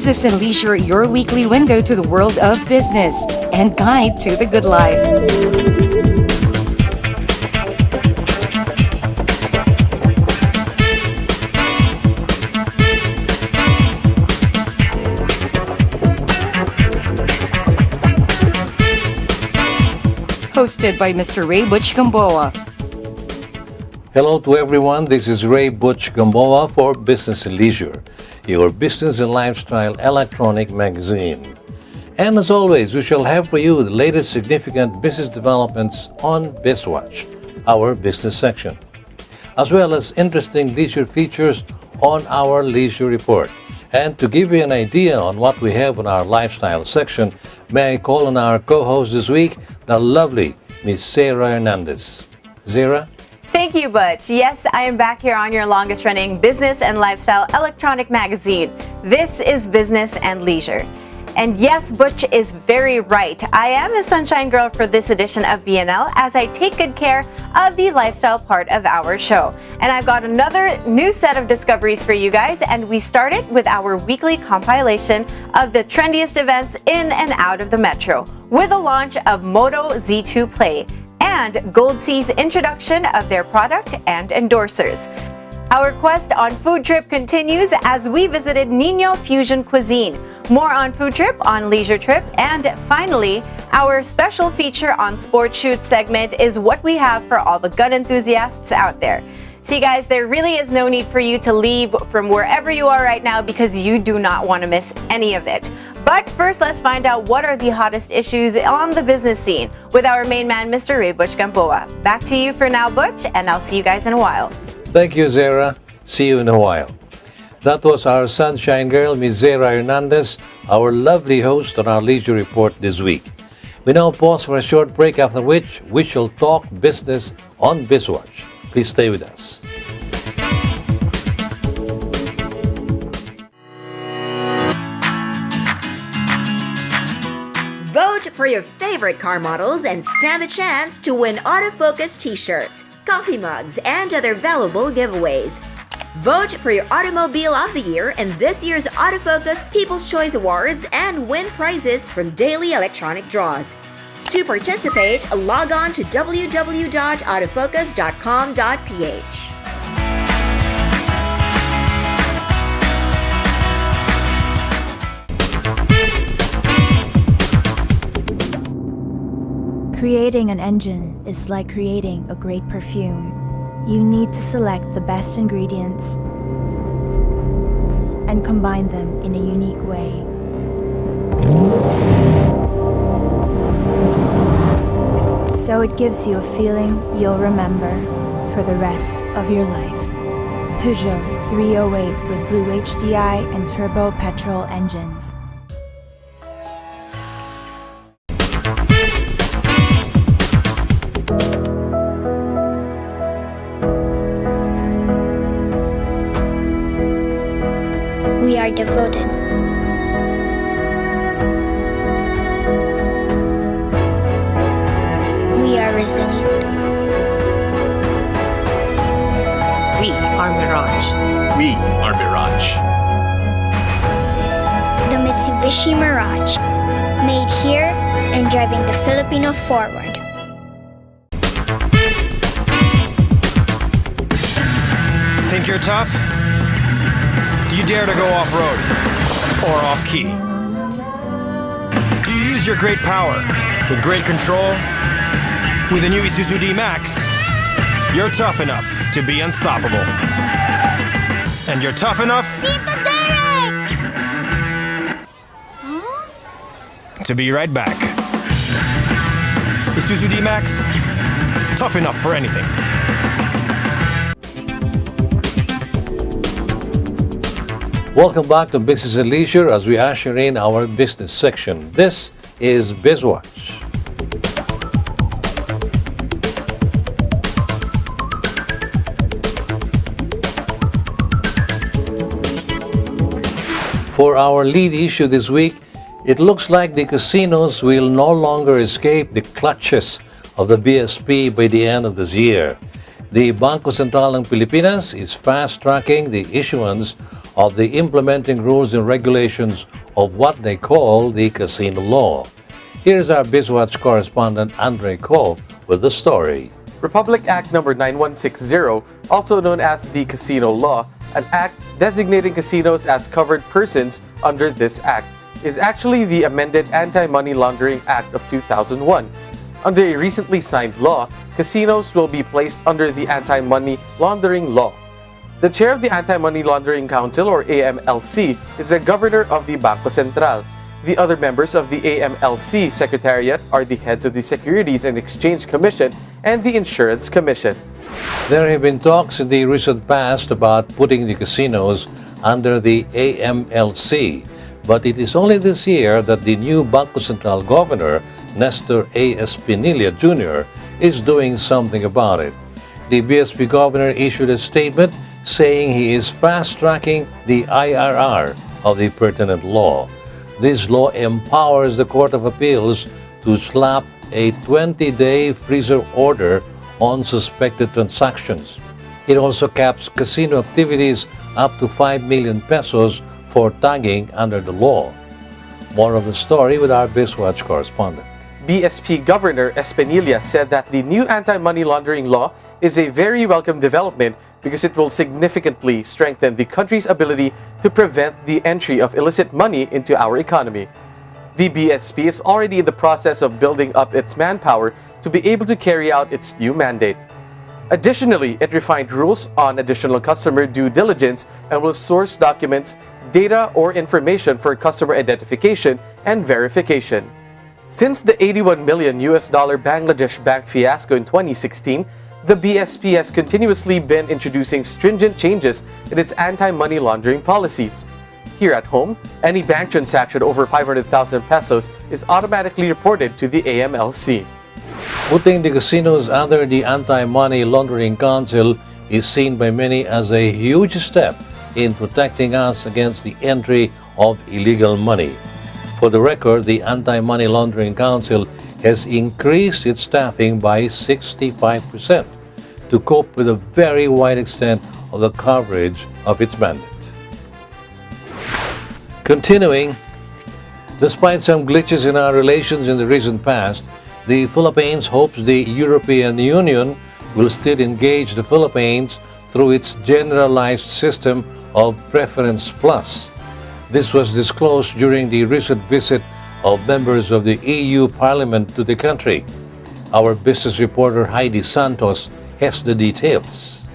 Business and Leisure, your weekly window to the world of business and guide to the good life. Hosted by Mr. Ray Butch Gamboa. Hello to everyone, this is Ray Butch Gamboa for Business and Leisure, your business and lifestyle electronic magazine. And as always, we shall have for you the latest significant business developments on BizWatch, our business section, as well as interesting leisure features on our leisure report. And to give you an idea on what we have on our lifestyle section, may I call on our co-host this week, the lovely Miss Sarah Hernandez. Sarah? Thank you, Butch. Yes, I am back here on your longest running business and lifestyle electronic magazine. This is Business and Leisure. And yes, Butch is very right. I am a sunshine girl for this edition of BNL as I take good care of the lifestyle part of our show. And I've got another new set of discoveries for you guys, and we started with our weekly compilation of the trendiest events in and out of the metro with the launch of Moto Z2 Play and Gold Sea's introduction of their product and endorsers. Our quest on Food Trip continues as we visited Nino Fusion Cuisine. More on Food Trip on Leisure Trip, and finally, our special feature on Sports Shoot segment is what we have for all the gun enthusiasts out there. See guys, there really is no need for you to leave from wherever you are right now because you do not want to miss any of it. But first, let's find out what are the hottest issues on the business scene with our main man, Mr. Ray Butch Gamboa. Back to you for now, Butch, and I'll see you guys in a while. Thank you, Sarah. See you in a while. That was our sunshine girl, Ms. Sarah Hernandez, our lovely host on our leisure report this week. We now pause for a short break, after which we shall talk business on BizWatch. Please stay with us. Vote for your favorite car models and stand the chance to win autofocus t-shirts, coffee mugs, and other valuable giveaways. Vote for your Automobile of the Year in this year's Autofocus People's Choice Awards and win prizes from daily electronic draws. To participate, log on to www.autofocus.com.ph. Creating an engine is like creating a great perfume. You need to select the best ingredients and combine them in a unique way. So it gives you a feeling you'll remember for the rest of your life. Peugeot 308 with Blue HDI and turbo petrol engines. We are devoted. We are resilient. We are Mirage. We are Mirage. The Mitsubishi Mirage, made here and driving the Filipino forward. Think you're tough? Do you dare to go off-road or off-key? Do you use your great power with great control? With the new Isuzu D-Max, you're tough enough to be unstoppable. And you're tough enough to be right back. Isuzu D-Max, tough enough for anything. Welcome back to Business and Leisure as we usher in our business section. This is BizWatch. For our lead issue this week, it looks like the casinos will no longer escape the clutches of the BSP by the end of this year. The Bangko Sentral ng Pilipinas is fast-tracking the issuance of the implementing rules and regulations of what they call the casino law. Here's our BizWatch correspondent Andre Ko with the story. Republic Act No. 9160, also known as the Casino Law, an act designating casinos as covered persons under this act, is actually the amended Anti-Money Laundering Act of 2001. Under a recently signed law, casinos will be placed under the Anti-Money Laundering Law. The chair of the Anti-Money Laundering Council, or AMLC, is the governor of the Bangko Sentral. The other members of the AMLC Secretariat are the heads of the Securities and Exchange Commission and the Insurance Commission. There have been talks in the recent past about putting the casinos under the AMLC, but it is only this year that the new Bangko Sentral governor, Nestor A. Espinilla Jr., is doing something about it. The BSP governor issued a statement saying he is fast-tracking the IRR of the pertinent law. This law empowers the Court of Appeals to slap a 20-day freezer order on suspected transactions. It also caps casino activities up to 5 million pesos for tagging under the law. More of the story with our BizWatch correspondent. BSP Governor Espinilla said that the new anti-money laundering law is a very welcome development because it will significantly strengthen the country's ability to prevent the entry of illicit money into our economy. The BSP is already in the process of building up its manpower to be able to carry out its new mandate. Additionally, it refined rules on additional customer due diligence and will source documents, data, or information for customer identification and verification. Since the $81 million Bangladesh bank fiasco in 2016, the BSP has continuously been introducing stringent changes in its anti-money laundering policies. Here at home, any bank transaction over 500,000 pesos is automatically reported to the AMLC. Putting the casinos under the Anti-Money Laundering Council is seen by many as a huge step in protecting us against the entry of illegal money. For the record, the Anti-Money Laundering Council has increased its staffing by 65% to cope with a very wide extent of the coverage of its mandate. Continuing, despite some glitches in our relations in the recent past, the Philippines hopes the European Union will still engage the Philippines through its generalized system of Preference Plus. This was disclosed during the recent visit of members of the EU Parliament to the country. Our business reporter Heidi Santos has the details.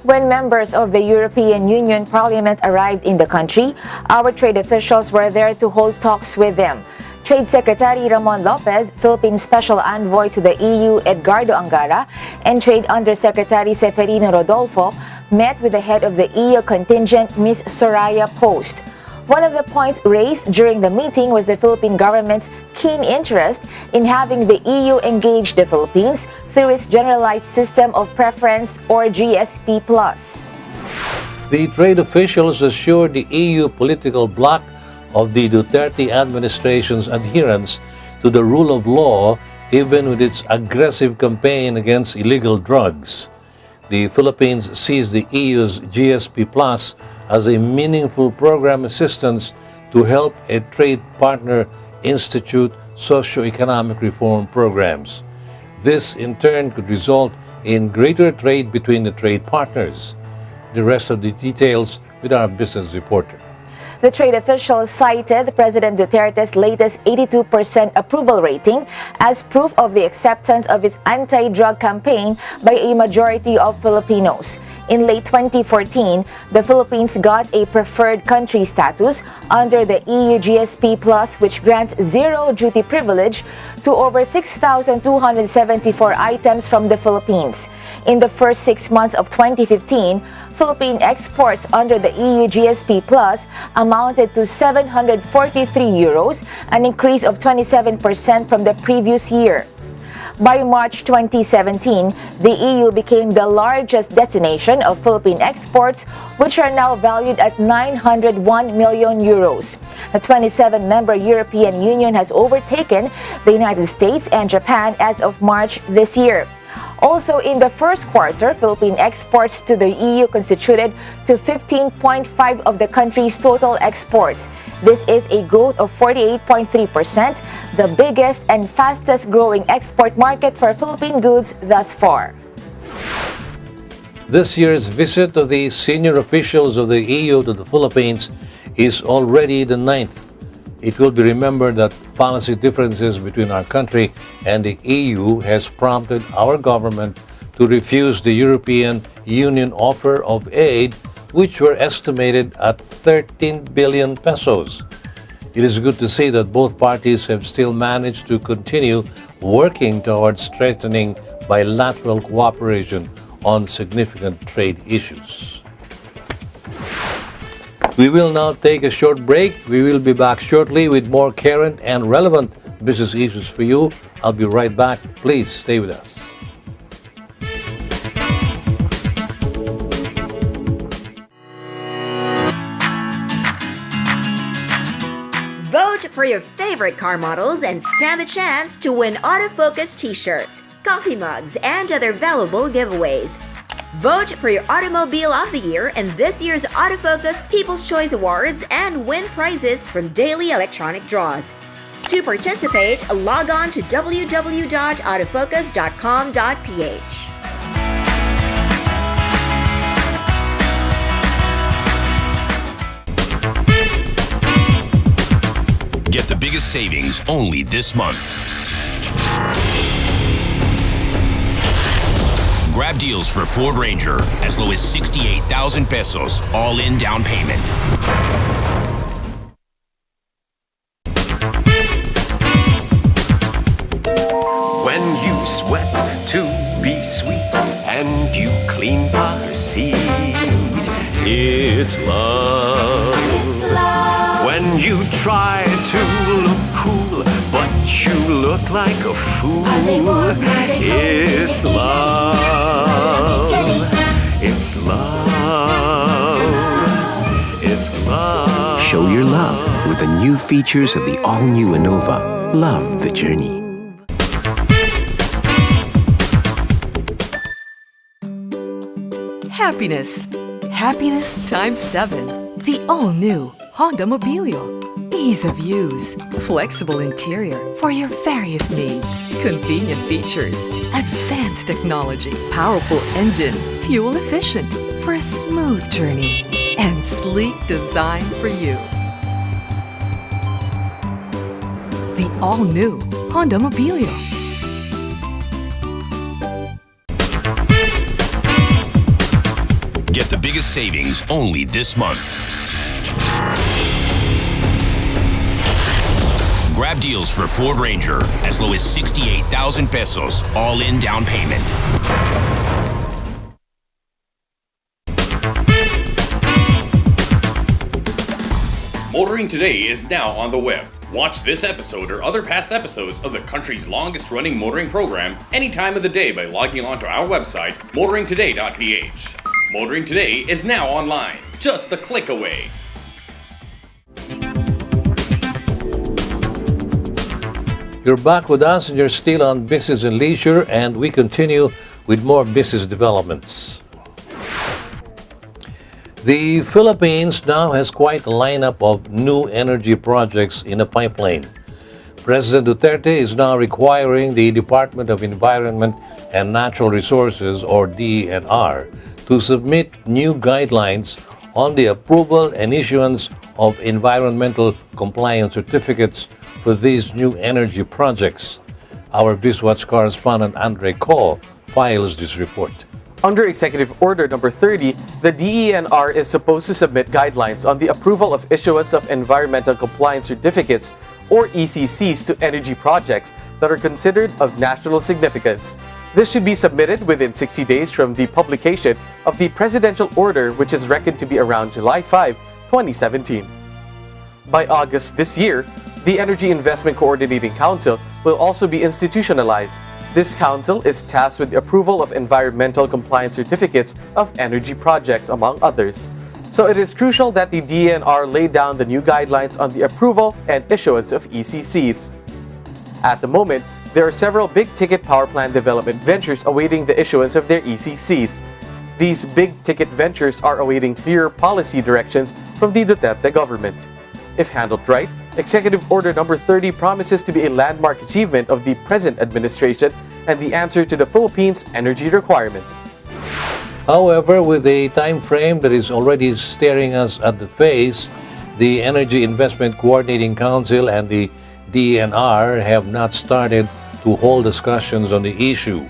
When members of the European Union Parliament arrived in the country, our trade officials were there to hold talks with them. Trade Secretary Ramon Lopez, Philippine Special Envoy to the EU Edgardo Angara, and Trade Undersecretary Seferino Rodolfo met with the head of the EU contingent, Ms. Soraya Post. One of the points raised during the meeting was the Philippine government's keen interest in having the EU engage the Philippines through its Generalized System of Preference, or GSP+. The trade officials assured the EU political bloc of the Duterte administration's adherence to the rule of law, even with its aggressive campaign against illegal drugs. The Philippines sees the EU's GSP Plus as a meaningful program assistance to help a trade partner institute socio-economic reform programs. This, in turn, could result in greater trade between the trade partners. The rest of the details with our business reporter. The trade officials cited President Duterte's latest 82% approval rating as proof of the acceptance of his anti-drug campaign by a majority of Filipinos. In late 2014, the Philippines got a preferred country status under the EU GSP+, which grants zero duty privilege to over 6,274 items from the Philippines. In the first 6 months of 2015, Philippine exports under the EU GSP Plus amounted to 743 euros, an increase of 27% from the previous year. By March 2017, the EU became the largest destination of Philippine exports, which are now valued at 901 million euros. The 27-member European Union has overtaken the United States and Japan as of March this year. Also, in the first quarter, Philippine exports to the EU constituted to 15.5% of the country's total exports. This is a growth of 48.3%, the biggest and fastest growing export market for Philippine goods thus far. This year's visit of the senior officials of the EU to the Philippines is already the 9th. It will be remembered that policy differences between our country and the EU has prompted our government to refuse the European Union offer of aid, which were estimated at 13 billion pesos. It is good to see that both parties have still managed to continue working towards strengthening bilateral cooperation on significant trade issues. We will now take a short break. We will be back shortly with more current and relevant business issues for you. I'll be right back. Please stay with us. Vote for your favorite car models and stand the chance to win autofocus t-shirts, coffee mugs, and other valuable giveaways. Vote for your Automobile of the Year in this year's Autofocus People's Choice Awards and win prizes from daily electronic draws. To participate, log on to www.autofocus.com.ph. Get the biggest savings only this month. Grab deals for Ford Ranger as low as 68,000 pesos, all-in down payment. When you sweat to be sweet and you clean your seat, it's love. When you try to look cool, but you look like a fool, it's love. It's love. It's love. Show your love with the new features of the all-new Innova. Love the journey. Happiness. Happiness times 7. The all-new Honda Mobilio. Ease of use, flexible interior for your various needs, convenient features, advanced technology, powerful engine, fuel efficient for a smooth journey, and sleek design for you. The all-new Honda Mobilio. Get the biggest savings only this month. Grab deals for Ford Ranger as low as 68,000 pesos, all-in down payment. Motoring Today is now on the web. Watch this episode or other past episodes of the country's longest-running motoring program any time of the day by logging on to our website, motoringtoday.ph. Motoring Today is now online, just a click away. You're back with us and you're still on Business and Leisure, and we continue with more business developments. The Philippines now has quite a lineup of new energy projects in the pipeline. President Duterte is now requiring the Department of Environment and Natural Resources, or DENR, to submit new guidelines on the approval and issuance of environmental compliance certificates for these new energy projects. Our BizWatch correspondent Andre Cole files this report. Under Executive Order Number 30, the DENR is supposed to submit guidelines on the approval of issuance of environmental compliance certificates, or ECCs, to energy projects that are considered of national significance. This should be submitted within 60 days from the publication of the presidential order, which is reckoned to be around July 5, 2017. By August this year, the Energy Investment Coordinating Council will also be institutionalized. This council is tasked with the approval of environmental compliance certificates of energy projects, among others. So it is crucial that the DENR lay down the new guidelines on the approval and issuance of ECCs. At the moment, there are several big-ticket power plant development ventures awaiting the issuance of their ECCs. These big-ticket ventures are awaiting clear policy directions from the Duterte government. If handled right, Executive Order Number 30 promises to be a landmark achievement of the present administration and the answer to the Philippines' energy requirements. However, with a time frame that is already staring us at the face, the Energy Investment Coordinating Council and the DENR have not started to hold discussions on the issue.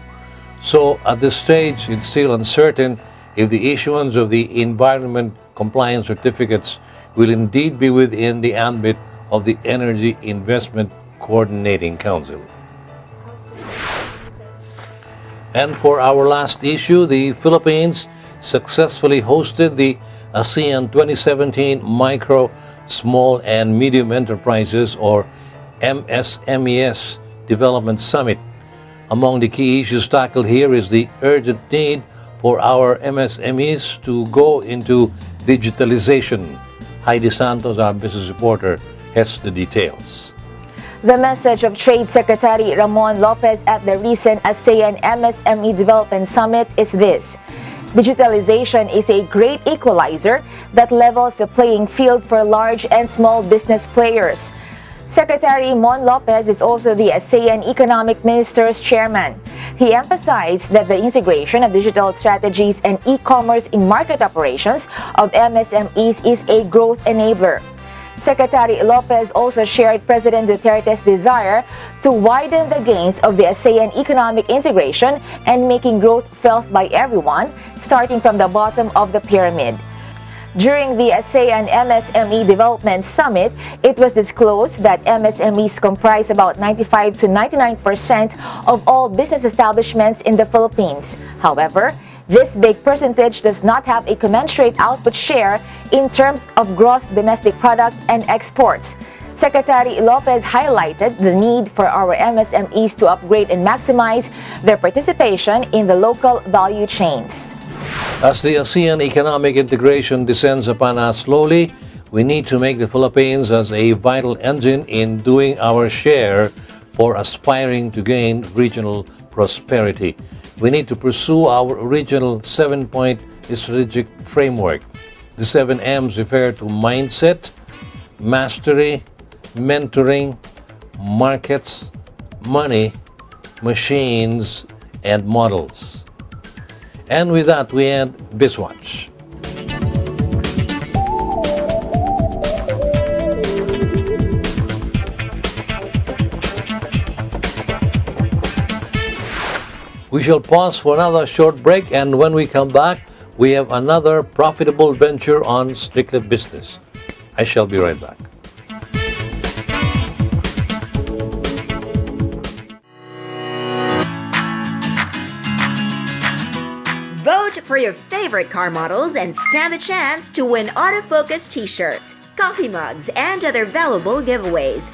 So, at this stage, it's still uncertain if the issuance of the environment compliance certificates will indeed be within the ambit of the Energy Investment Coordinating Council. And for our last issue, the Philippines successfully hosted the ASEAN 2017 Micro, Small and Medium Enterprises or MSMES Development Summit. Among the key issues tackled here is the urgent need for our MSMEs to go into digitalization. Heidi Santos, our business reporter, has the details. The message of Trade Secretary Ramon Lopez at the recent ASEAN MSME Development Summit is this: digitalization is a great equalizer that levels the playing field for large and small business players. Secretary Mon Lopez is also the ASEAN Economic Ministers Chairman. He emphasized that the integration of digital strategies and e-commerce in market operations of MSMEs is a growth enabler. Secretary Lopez also shared President Duterte's desire to widen the gains of the ASEAN economic integration and making growth felt by everyone, starting from the bottom of the pyramid. During the ASEAN MSME Development Summit, it was disclosed that MSMEs comprise about 95 to 99% of all business establishments in the Philippines. However, this big percentage does not have a commensurate output share in terms of gross domestic product and exports. Secretary Lopez highlighted the need for our MSMEs to upgrade and maximize their participation in the local value chains. As the ASEAN economic integration descends upon us slowly, we need to make the Philippines as a vital engine in doing our share for aspiring to gain regional prosperity. We need to pursue our original 7-point strategic framework. The 7 M's refer to mindset, mastery, mentoring, markets, money, machines, and models. And with that, we end BizWatch. We shall pause for another short break, and when we come back, we have another profitable venture on Strictly Business. I shall be right back. Vote for your favorite car models and stand the chance to win autofocus t-shirts, coffee mugs, and other valuable giveaways.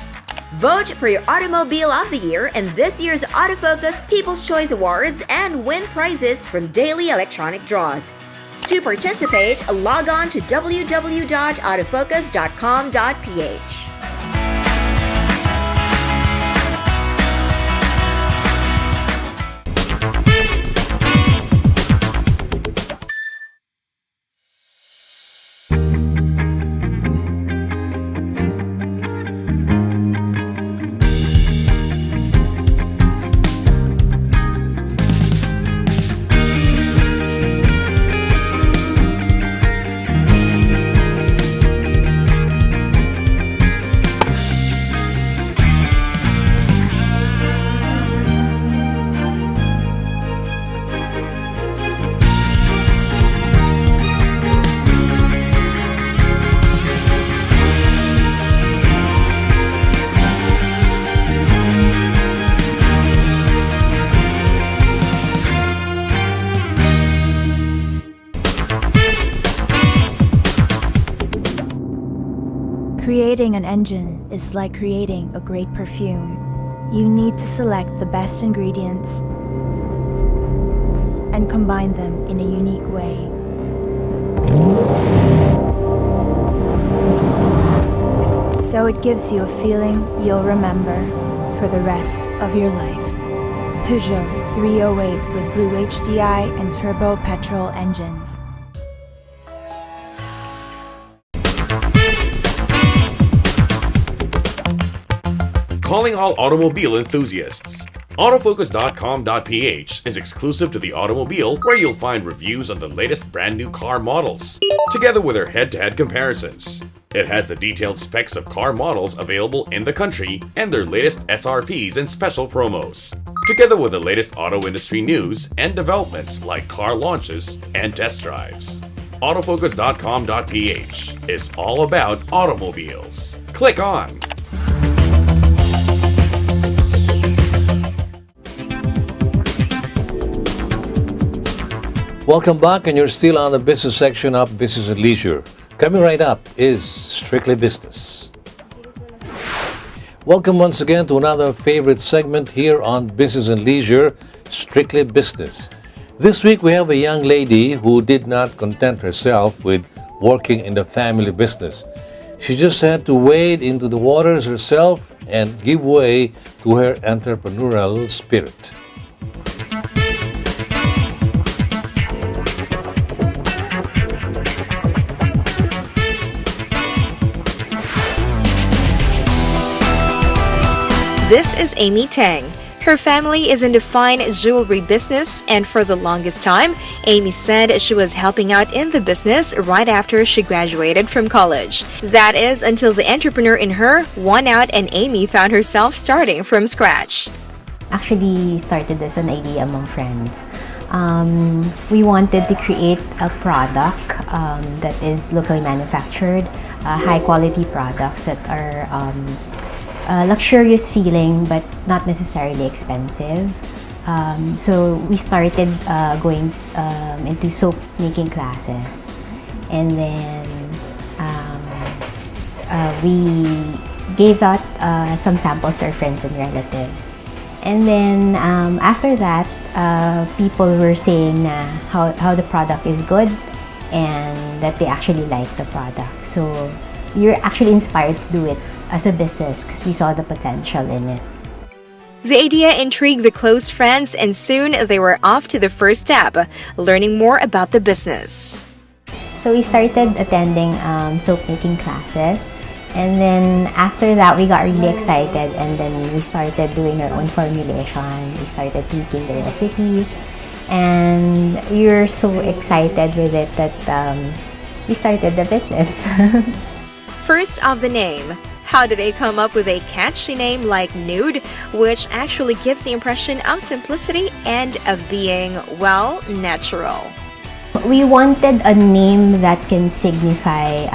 Vote for your Automobile of the Year in this year's Autofocus People's Choice Awards and win prizes from daily electronic draws. To participate, log on to www.autofocus.com.ph. Creating an engine is like creating a great perfume. You need to select the best ingredients and combine them in a unique way. So it gives you a feeling you'll remember for for the rest of your life. Peugeot 308 with Blue HDI and turbo petrol engines. Calling all automobile enthusiasts. Autofocus.com.ph is exclusive to the automobile, where you'll find reviews on the latest brand new car models, together with their head-to-head comparisons. It has the detailed specs of car models available in the country and their latest SRPs and special promos, together with the latest auto industry news and developments like car launches and test drives. Autofocus.com.ph is all about automobiles. Click on. Welcome back, and you're still on the business section of Business and Leisure. Coming right up is Strictly Business. Welcome once again to another favorite segment here on Business and Leisure, Strictly Business. This week we have a young lady who did not content herself with working in the family business. She just had to wade into the waters herself and give way to her entrepreneurial spirit. This is Amy Tang. Her family is in the fine jewelry business, and for the longest time, Amy said she was helping out in the business right after she graduated from college. That is until the entrepreneur in her won out and Amy found herself starting from scratch. Actually started as an idea among friends. We wanted to create a product that is locally manufactured, high quality products that are luxurious feeling but not necessarily expensive. So we started going into soap making classes, and then we gave out some samples to our friends and relatives. And then after that, people were saying how the product is good and that they actually like the product. So you're actually inspired to do it as a business because we saw the potential in it. The idea intrigued the close friends, and soon they were off to the first step, learning more about the business. So we started attending soap making classes, and then after that we got really excited, and then we started doing our own formulation. We started tweaking the recipes, and we were so excited with it that we started the business. First of the name. How did they come up with a catchy name like Nude, which actually gives the impression of simplicity and of being, well, natural? We wanted a name that can signify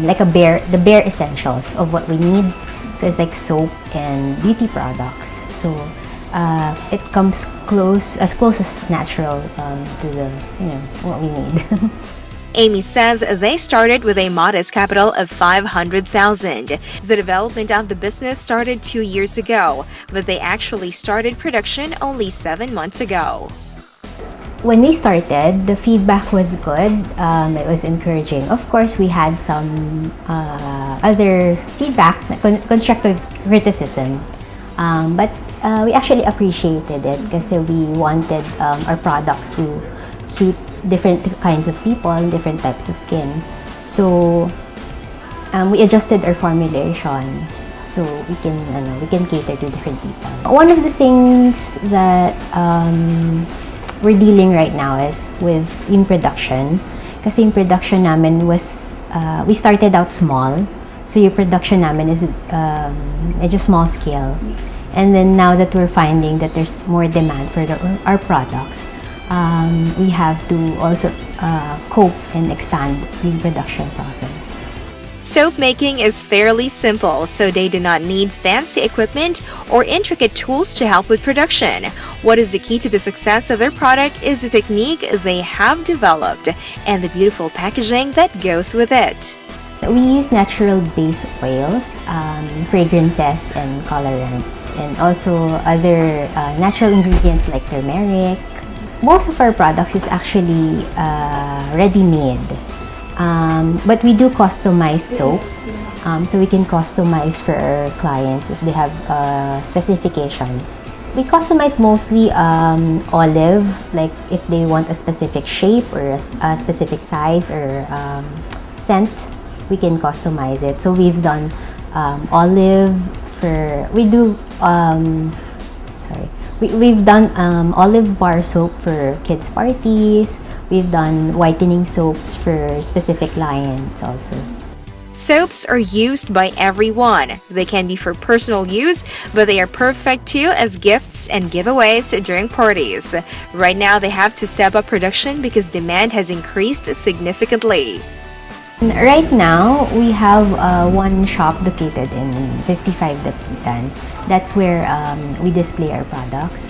like the bare essentials of what we need. So it's like soap and beauty products. So it comes as close as natural to the what we need. Amy says they started with a modest capital of $500,000. The development of the business started 2 years ago, but they actually started production only 7 months ago. When we started, the feedback was good. It was encouraging. Of course, we had some other feedback, constructive criticism, but we actually appreciated it because we wanted our products to suit different kinds of people and different types of skin. So we adjusted our formulation so we can cater to different people. One of the things that we're dealing right now is with in production. Kasi yung production namin was we started out small. So yung production namin is just small scale. And then now that we're finding that there's more demand for our products, we have to also cope and expand the production process. Soap making is fairly simple, so they do not need fancy equipment or intricate tools to help with production. What is the key to the success of their product is the technique they have developed and the beautiful packaging that goes with it. We use natural base oils, fragrances, and colorants, and also other natural ingredients like turmeric. Most of our products is actually ready-made, but we do customize soaps So we can customize for our clients if they have specifications. We customize mostly olive, like if they want a specific shape or a specific size or scent, we can customize it. So we've done olive we've done olive bar soap for kids parties. We've done whitening soaps for specific clients also. Soaps are used by everyone. They can be for personal use, but they are perfect too as gifts and giveaways during parties. Right now, they have to step up production because demand has increased significantly. Right now, we have one shop located in 55 Dapitan. That's where we display our products.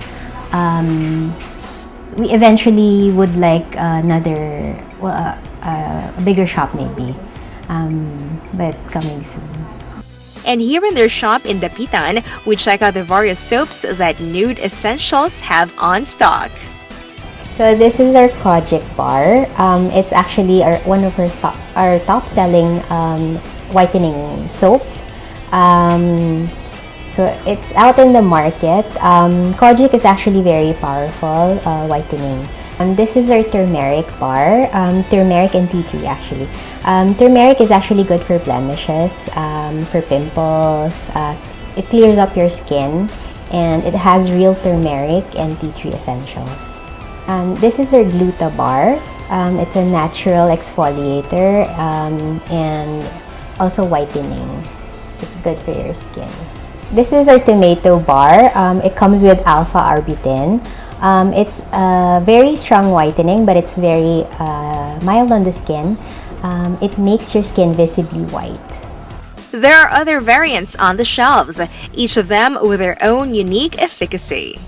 We eventually would like another, a bigger shop maybe. But coming soon. And here in their shop in Dapitan, we check out the various soaps that Nude Essentials have on stock. So this is our Kojic bar. It's actually one of our top selling whitening soap. So it's out in the market. Kojic is actually very powerful whitening. This is our turmeric bar, turmeric and tea tree actually. Turmeric is actually good for blemishes, for pimples. It clears up your skin, and it has real turmeric and tea tree essentials. This is our Gluta bar. It's a natural exfoliator and also whitening. It's good for your skin. This is our tomato bar. It comes with alpha arbutin. It's very strong whitening, but it's very mild on the skin. It makes your skin visibly white. There are other variants on the shelves, each of them with their own unique efficacy.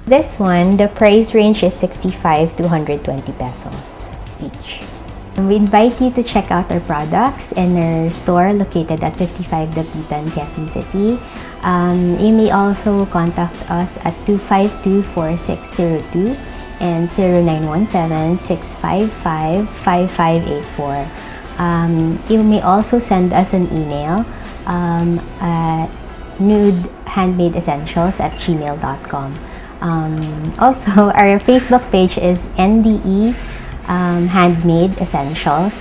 This one, the price range is 65 to 120 pesos each. We invite you to check out our products in our store located at 55 Dapitan, Quezon City. You may also contact us at 252-4602 and 0917-655-5584. You may also send us an email at nudehandmadeessentials@gmail.com. Also, our Facebook page is NDE Handmade Essentials,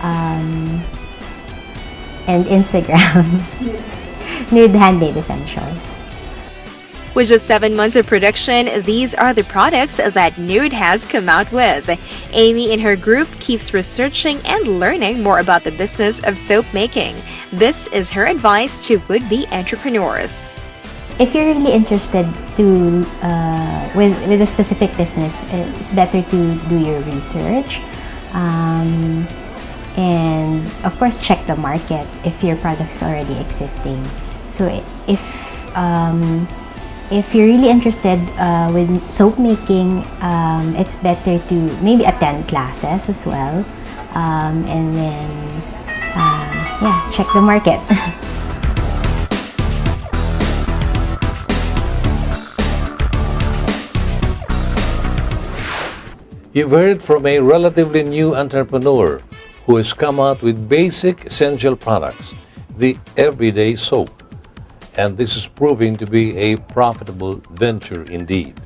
and Instagram Nude Handmade Essentials. With just 7 months of production, these are the products that Nude has come out with. Amy and her group keeps researching and learning more about the business of soap making. This is her advice to would-be entrepreneurs. If you're really interested to with a specific business, it's better to do your research, and of course check the market if your product is already existing. So if you're really interested with soap making, it's better to maybe attend classes as well, and then check the market. You've heard from a relatively new entrepreneur who has come out with basic essential products, the everyday soap. And this is proving to be a profitable venture indeed.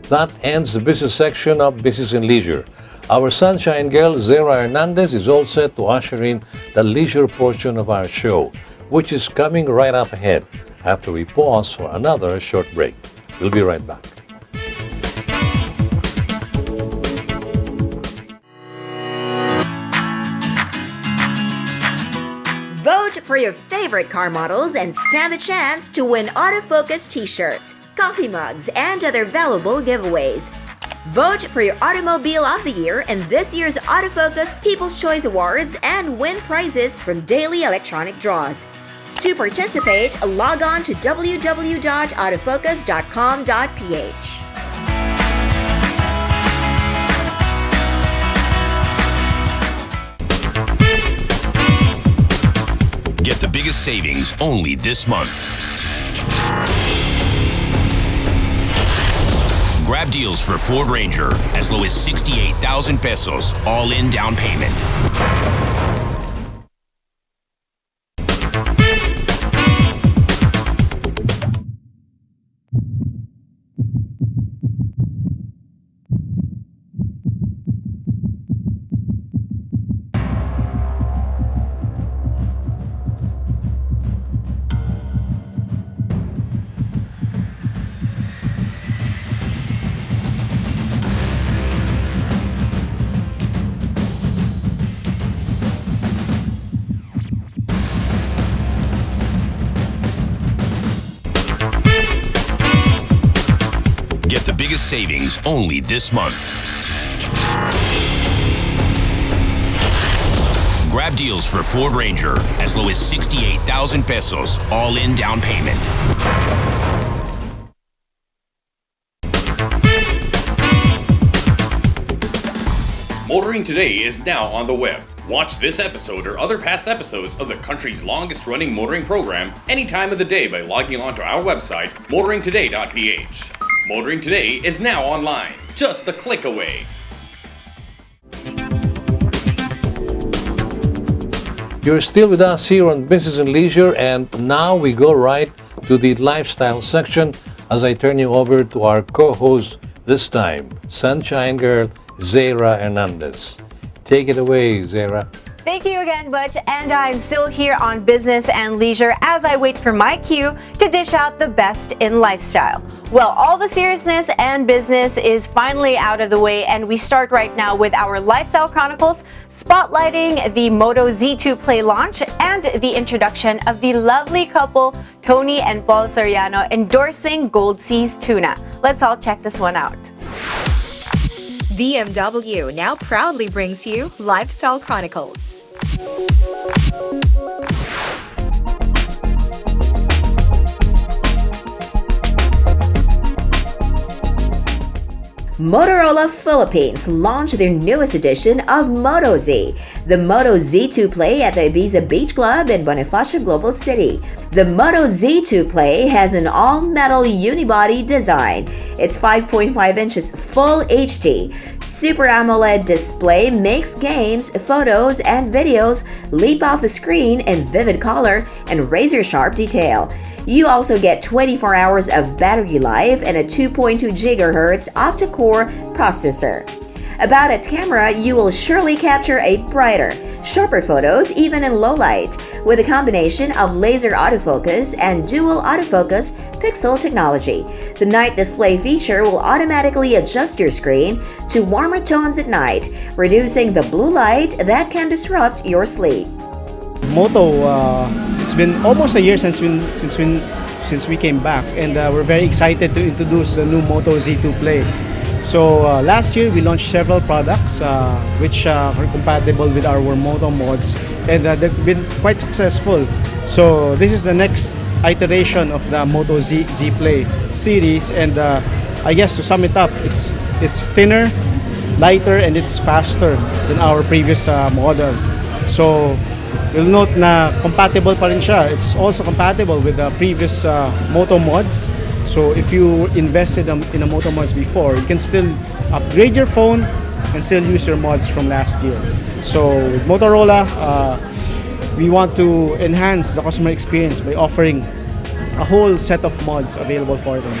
That ends the business section of Business and Leisure. Our sunshine girl, Zera Hernandez, is all set to usher in the leisure portion of our show, which is coming right up ahead after we pause for another short break. We'll be right back. Vote for your favorite car models and stand the chance to win autofocus t-shirts, coffee mugs, and other valuable giveaways. Vote for your Automobile of the Year in this year's Autofocus People's Choice Awards and win prizes from daily electronic draws. To participate, log on to www.autofocus.com.ph. Get the biggest savings only this month. Grab deals for Ford Ranger as low as 68,000 pesos, all-in down payment. Get the biggest savings only this month. Grab deals for Ford Ranger as low as 68,000 pesos, all-in down payment. Motoring Today is now on the web. Watch this episode or other past episodes of the country's longest running motoring program any time of the day by logging on to our website, motoringtoday.ph. Motoring Today is now online, just a click away. You're still with us here on Business and Leisure, and now we go right to the lifestyle section as I turn you over to our co-host this time, Sunshine Girl, Zaira Hernandez. Take it away, Zaira. Thank you again, Butch, and I'm still here on Business and Leisure as I wait for my cue to dish out the best in lifestyle. Well, all the seriousness and business is finally out of the way, and we start right now with our Lifestyle Chronicles, spotlighting the Moto Z2 Play launch and the introduction of the lovely couple Tony and Paul Soriano endorsing Gold Seas Tuna. Let's all check this one out. BMW now proudly brings you Lifestyle Chronicles. Motorola Philippines launched their newest edition of Moto Z, the Moto Z2 Play at the Ibiza Beach Club in Bonifacio Global City. The Moto Z2 Play has an all-metal unibody design. Its 5.5 inches Full HD Super AMOLED display makes games, photos, and videos leap off the screen in vivid color and razor-sharp detail. You also get 24 hours of battery life and a 2.2 GHz octa-core processor. About its camera, you will surely capture a brighter, sharper photos even in low light, with a combination of laser autofocus and dual autofocus pixel technology. The night display feature will automatically adjust your screen to warmer tones at night, reducing the blue light that can disrupt your sleep. Moto, it's been almost a year since we came back, and we're very excited to introduce the new Moto Z2 Play. So last year we launched several products which are compatible with our Moto mods, and they've been quite successful. So this is the next iteration of the Moto Z Play series, and I guess to sum it up, it's thinner, lighter, and it's faster than our previous model. So you'll note na compatible pa rin siya. It's also compatible with the previous Moto mods. So if you invested in a Moto mods before, you can still upgrade your phone and still use your mods from last year. So with Motorola, we want to enhance the customer experience by offering a whole set of mods available for them.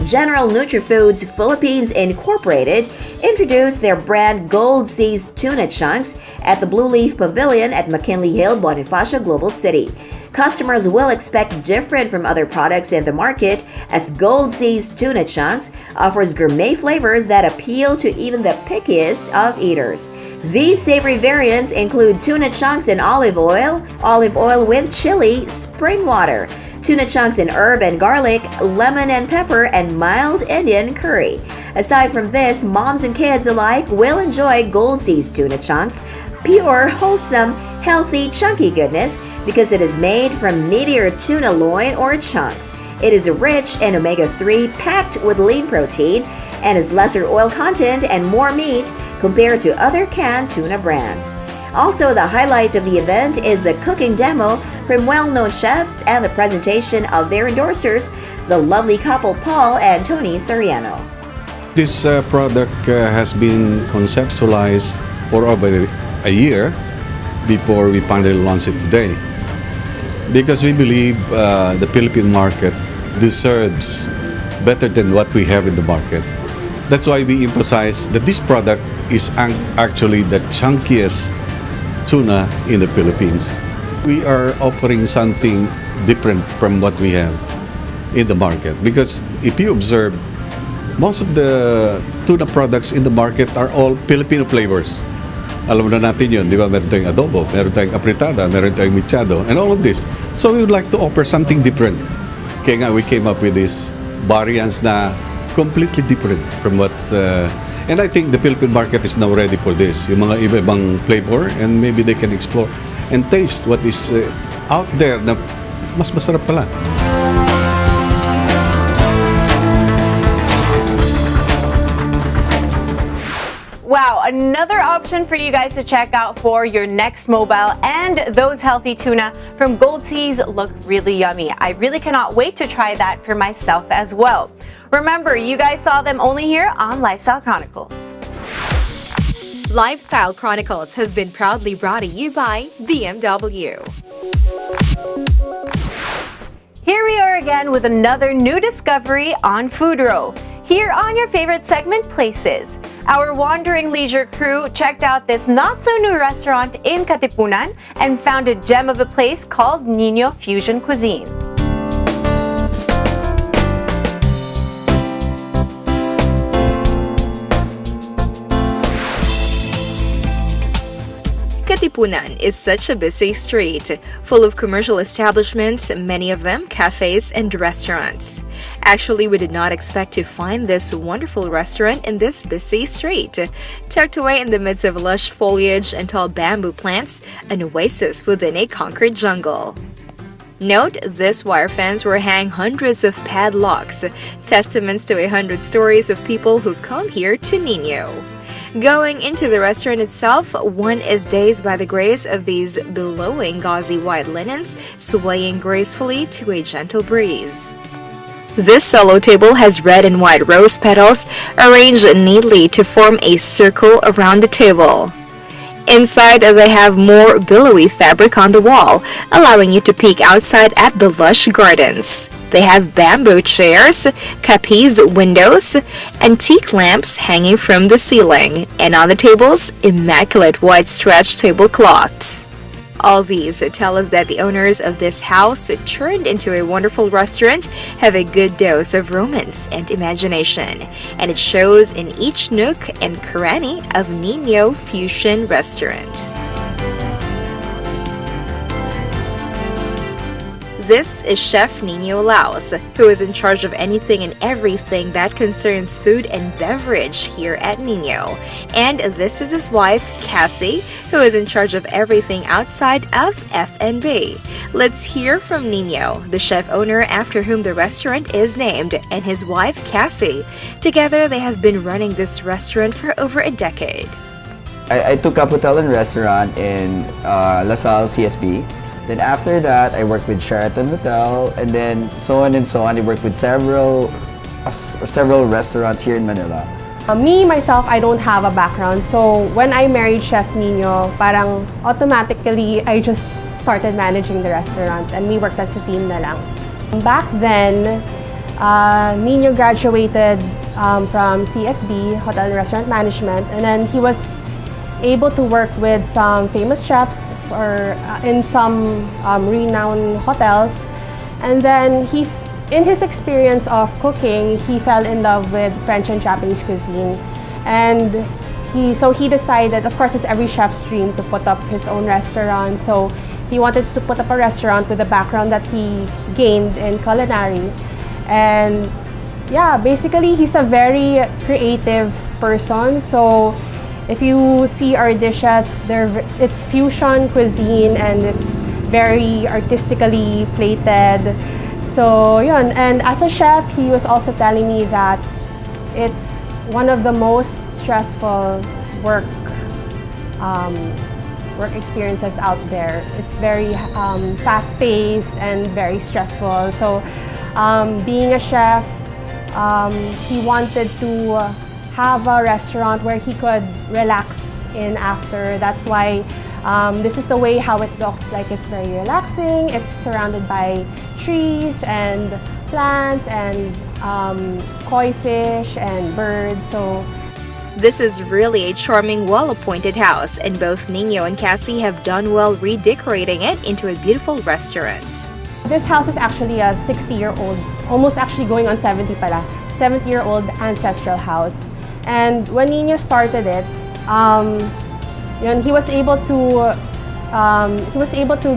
General NutriFoods Philippines Incorporated introduced their brand Gold Seas Tuna Chunks at the Blue Leaf Pavilion at McKinley Hill, Bonifacio Global City. Customers will expect different from other products in the market, as Gold Seas Tuna Chunks offers gourmet flavors that appeal to even the pickiest of eaters. These savory variants include tuna chunks in olive oil with chili, spring water, tuna chunks in herb and garlic, lemon and pepper, and mild Indian curry. Aside from this, moms and kids alike will enjoy Gold Seas Tuna Chunks, pure, wholesome, healthy, chunky goodness because it is made from meatier tuna loin or chunks. It is rich in omega-3, packed with lean protein, and has lesser oil content and more meat compared to other canned tuna brands. Also, the highlight of the event is the cooking demo from well-known chefs and the presentation of their endorsers, the lovely couple Paul and Tony Soriano. This product has been conceptualized for over a year before we finally launched it today. Because we believe the Philippine market deserves better than what we have in the market. That's why we emphasize that this product is actually the chunkiest tuna in the Philippines. We are offering something different from what we have in the market. Because if you observe, most of the tuna products in the market are all Filipino flavors. Alam na natin yun, di ba? Meron tayong adobo, meron tayong apritada, meron tayong mechado, and all of this. So we would like to offer something different. Kaya nga, we came up with these variants na completely different from what... and I think the Philippine market is now ready for this. Yung mga iba-ibang flavor, and maybe they can explore and taste what is out there na mas masarap pala. Wow, another option for you guys to check out for your next mobile, and those healthy tuna from Gold Seas look really yummy. I really cannot wait to try that for myself as well. Remember, you guys saw them only here on Lifestyle Chronicles. Lifestyle Chronicles has been proudly brought to you by BMW. Here we are again with another new discovery on Food Row. Here on your favorite segment, Places. Our wandering leisure crew checked out this not-so-new restaurant in Katipunan and found a gem of a place called Nino Fusion Cuisine. Katipunan is such a busy street, full of commercial establishments, many of them cafes and restaurants. Actually, we did not expect to find this wonderful restaurant in this busy street. Tucked away in the midst of lush foliage and tall bamboo plants, an oasis within a concrete jungle. Note, this wire fence will hang hundreds of padlocks, testaments to 100 stories of people who come here to Nino. Going into the restaurant itself, one is dazed by the grace of these billowing gauzy white linens swaying gracefully to a gentle breeze. This solo table has red and white rose petals arranged neatly to form a circle around the table. Inside, they have more billowy fabric on the wall, allowing you to peek outside at the lush gardens. They have bamboo chairs, capiz windows, antique lamps hanging from the ceiling, and on the tables, immaculate white stretch tablecloths. All these tell us that the owners of this house, turned into a wonderful restaurant, have a good dose of romance and imagination, and it shows in each nook and cranny of Nino Fusion Restaurant. This is Chef Nino Laos, who is in charge of anything and everything that concerns food and beverage here at Nino. And this is his wife, Cassie, who is in charge of everything outside of F&B. Let's hear from Nino, the chef owner after whom the restaurant is named, and his wife, Cassie. Together, they have been running this restaurant for over a decade. I took up hotel and restaurant in LaSalle, CSB. Then after that, I worked with Sheraton Hotel, and then so on and so on. I worked with several restaurants here in Manila. Me, myself, I don't have a background. So when I married Chef Nino, parang automatically, I just started managing the restaurant and we worked as a team na lang. Back then, Nino graduated from CSB, Hotel and Restaurant Management, and then he was able to work with some famous chefs or in some renowned hotels. And then in his experience of cooking, he fell in love with French and Japanese cuisine. And he decided, of course, it's every chef's dream to put up his own restaurant. So he wanted to put up a restaurant with the background that he gained in culinary. And yeah, basically he's a very creative person. So if you see our dishes, it's fusion cuisine and it's very artistically plated. So yun, and as a chef, he was also telling me that it's one of the most stressful work work experiences out there. It's very fast-paced and very stressful. So being a chef, he wanted to have a restaurant where he could relax in after. That's why this is the way how it looks like. It's very relaxing. It's surrounded by trees and plants and koi fish and birds. So this is really a charming, well-appointed house, and both Nino and Cassie have done well redecorating it into a beautiful restaurant. This house is actually a 60-year-old, almost actually going on 70 pala, 70-year-old ancestral house. And when Nino started it, he was able to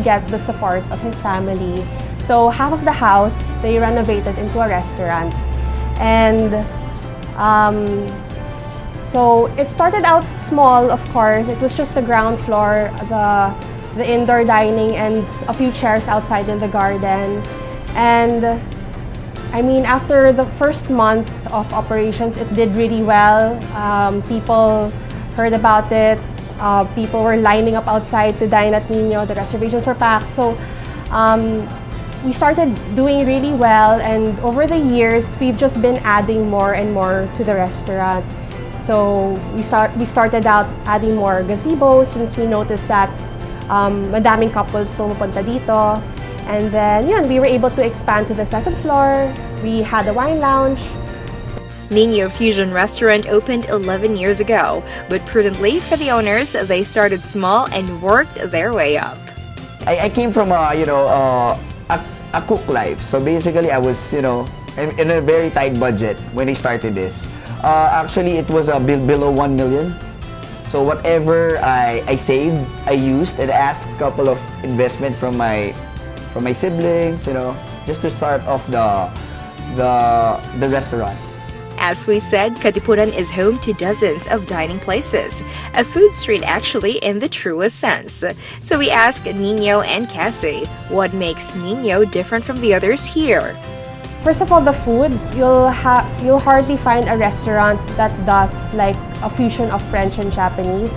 get the support of his family. So half of the house they renovated into a restaurant, and so it started out small. Of course, it was just the ground floor, the indoor dining, and a few chairs outside in the garden. And I mean, after the first month of operations, it did really well. People heard about it. People were lining up outside to dine at Nino. The reservations were packed. So we started doing really well, and over the years, we've just been adding more and more to the restaurant. So we started out adding more gazebos since we noticed that madaming couples pumupunta dito. And then we were able to expand to the second floor. We had a wine lounge. Nino Fusion Restaurant opened 11 years ago, but prudently for the owners, they started small and worked their way up. I came from a cook life. So basically, I was, in a very tight budget when I started this. Actually, it was below 1 million. So whatever I saved, I used, and asked a couple of investment from my siblings, just to start off the restaurant. As we said, Katipunan is home to dozens of dining places, a food street actually in the truest sense. So we asked Nino and Cassie, what makes Nino different from the others here? First of all, the food. You'll hardly find a restaurant that does like a fusion of French and Japanese.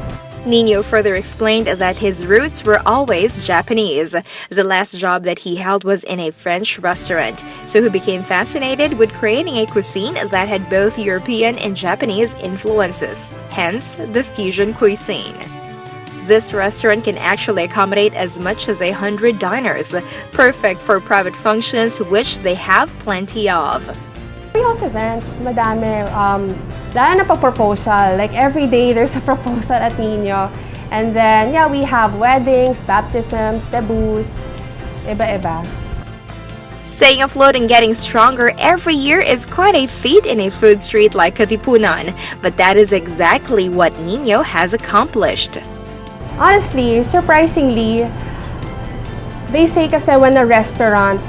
Nino further explained that his roots were always Japanese. The last job that he held was in a French restaurant, so he became fascinated with creating a cuisine that had both European and Japanese influences, hence the fusion cuisine. This restaurant can actually accommodate as much as 100 diners, perfect for private functions, which they have plenty of. We host events, madami. Dahil na pa-proposal, like every day there's a proposal at Nino. And then, we have weddings, baptisms, debuts, iba-iba. Staying afloat and getting stronger every year is quite a feat in a food street like Katipunan, but that is exactly what Nino has accomplished. Honestly, surprisingly, they say kasi when a restaurant,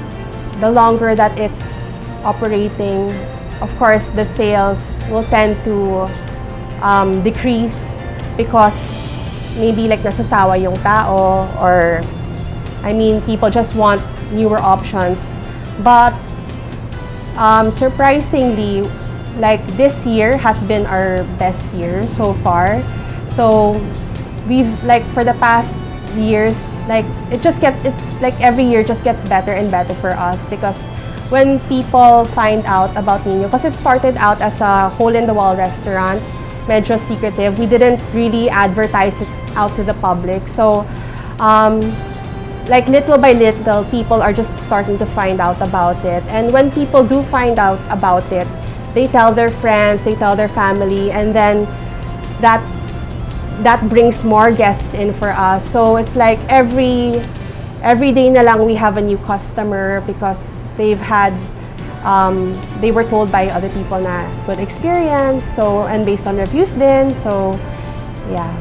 the longer that it's operating, of course, the sales will tend to decrease because maybe like nasasawa yung tao, or people just want newer options. But surprisingly, like this year has been our best year so far. So we've for the past years, every year just gets better and better for us, because when people find out about Nino, because it started out as a hole-in-the-wall restaurant, medyo secretive. We didn't really advertise it out to the public. So, little by little, people are just starting to find out about it. And when people do find out about it, they tell their friends, they tell their family, and then that brings more guests in for us. So it's like every day na lang we have a new customer, because they were told by other people na good experience, and based on reviews then, so yeah.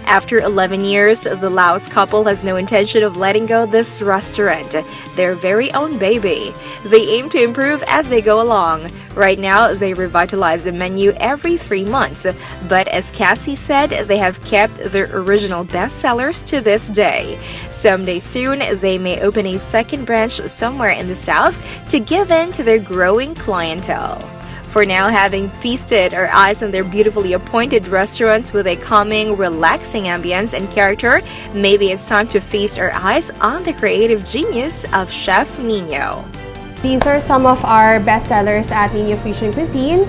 After 11 years, the Laos couple has no intention of letting go this restaurant, their very own baby. They aim to improve as they go along. Right now, they revitalize the menu every 3 months, but as Cassie said, they have kept their original bestsellers to this day. Someday soon, they may open a second branch somewhere in the south to give in to their growing clientele. For now, having feasted our eyes on their beautifully appointed restaurants with a calming, relaxing ambience and character, maybe it's time to feast our eyes on the creative genius of Chef Nino. These are some of our best sellers at Nino Fusion Cuisine.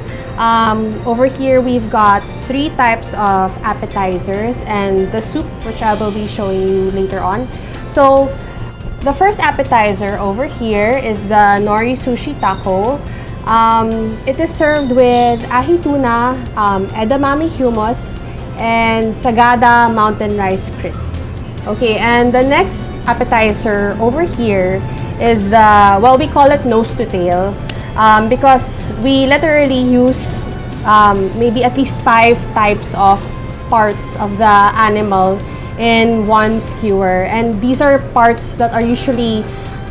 Over here, we've got 3 types of appetizers and the soup, which I will be showing you later on. So, the first appetizer over here is the Nori Sushi Taco. It is served with ahi tuna, edamame hummus, and Sagada Mountain Rice Crisp. Okay, and the next appetizer over here is the, well, we call it nose to tail, because we literally use maybe at least 5 types of parts of the animal in one skewer. And these are parts that are usually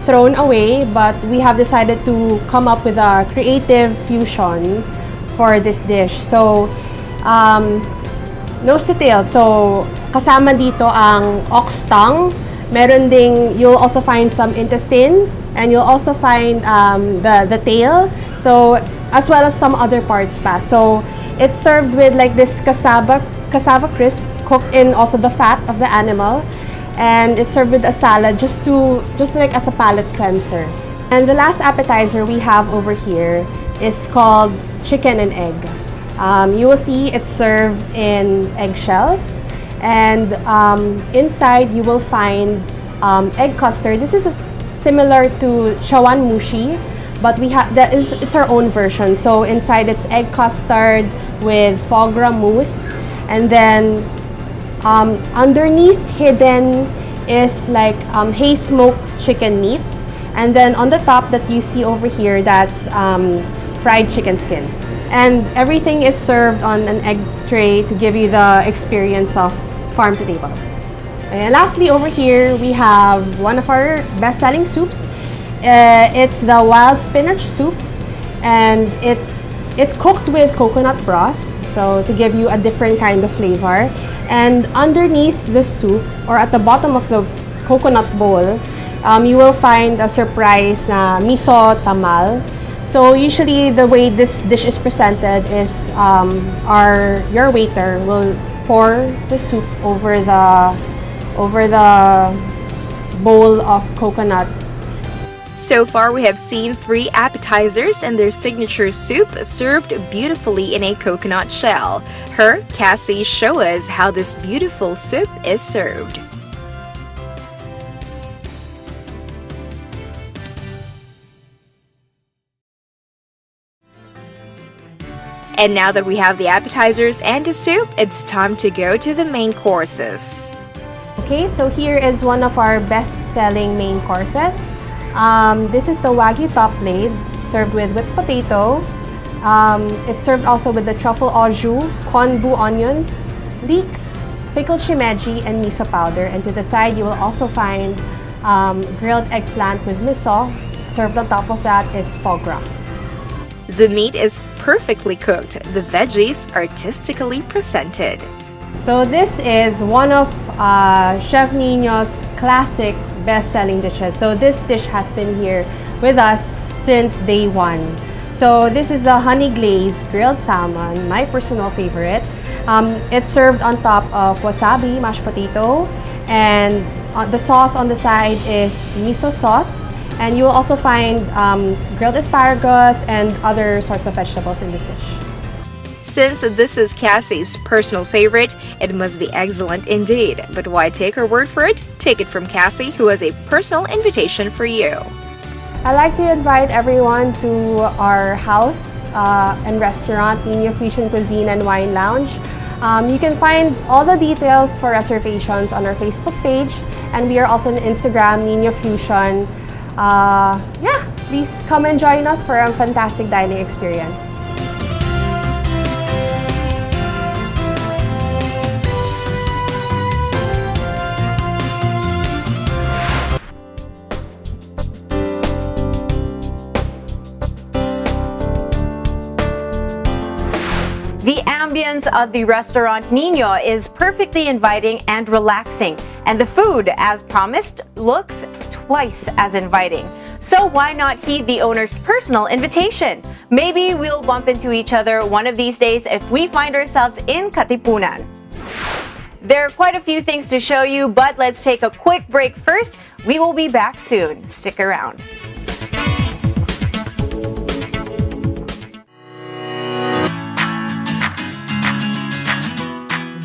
thrown away, but we have decided to come up with a creative fusion for this dish. So, nose to tail. So, kasama dito ang ox tongue. Meron ding, you'll also find some intestine, and you'll also find the tail. So, as well as some other parts pa. So, it's served with like this cassava crisp, cooked in also the fat of the animal. And it's served with a salad just like as a palate cleanser. And the last appetizer we have over here is called chicken and egg. You will see it's served in eggshells, and inside you will find egg custard. This is similar to chawan mushi, but it's our own version. So inside it's egg custard with foie gras mousse, and then underneath hidden is like hay smoked chicken meat, and then on the top that you see over here, that's fried chicken skin. And everything is served on an egg tray to give you the experience of farm to table. And lastly, over here we have one of our best-selling soups. It's the wild spinach soup, and it's cooked with coconut broth, so to give you a different kind of flavor. And underneath the soup, or at the bottom of the coconut bowl, you will find a surprise miso tamal. So usually the way this dish is presented is your waiter will pour the soup over the bowl of coconut. So far, we have seen 3 appetizers and their signature soup served beautifully in a coconut shell. Cassie, show us how this beautiful soup is served. And now that we have the appetizers and the soup, it's time to go to the main courses. Okay, so here is one of our best-selling main courses. This is the Wagyu top plate, served with whipped potato. It's served also with the truffle au jus, konbu onions, leeks, pickled shimeji, and miso powder. And to the side, you will also find grilled eggplant with miso. Served on top of that is foie gras. The meat is perfectly cooked, the veggies artistically presented. So this is one of Chef Nino's classic best-selling dishes. So this dish has been here with us since day 1. So this is the honey glazed grilled salmon, my personal favorite. It's served on top of wasabi, mashed potato, and the sauce on the side is miso sauce. And you will also find grilled asparagus and other sorts of vegetables in this dish. Since this is Cassie's personal favorite, it must be excellent indeed. But why take her word for it? Take it from Cassie, who has a personal invitation for you. I'd like to invite everyone to our house and restaurant, Nino Fusion Cuisine and Wine Lounge. You can find all the details for reservations on our Facebook page, and we are also on Instagram, Nino Fusion. Please come and join us for a fantastic dining experience. The ambience of the restaurant Nino is perfectly inviting and relaxing, and the food, as promised, looks twice as inviting. So why not heed the owner's personal invitation? Maybe we'll bump into each other one of these days if we find ourselves in Katipunan. There are quite a few things to show you, but let's take a quick break first. We will be back soon. Stick around.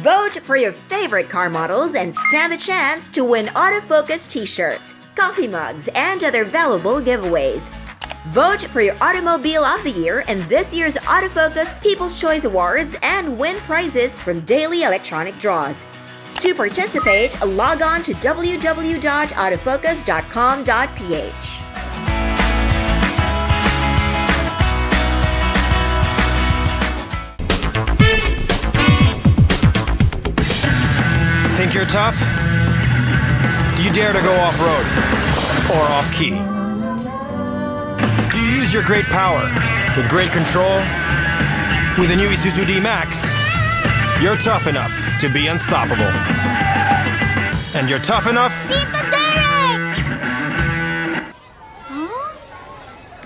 Vote for your favorite car models and stand the chance to win autofocus t-shirts, coffee mugs, and other valuable giveaways. Vote for your Automobile of the Year in this year's Autofocus People's Choice Awards and win prizes from daily electronic draws. To participate, log on to www.autofocus.com.ph. Think you're tough? Do you dare to go off-road or off-key? Do you use your great power with great control? With the new Isuzu D-Max, you're tough enough to be unstoppable. And you're tough enough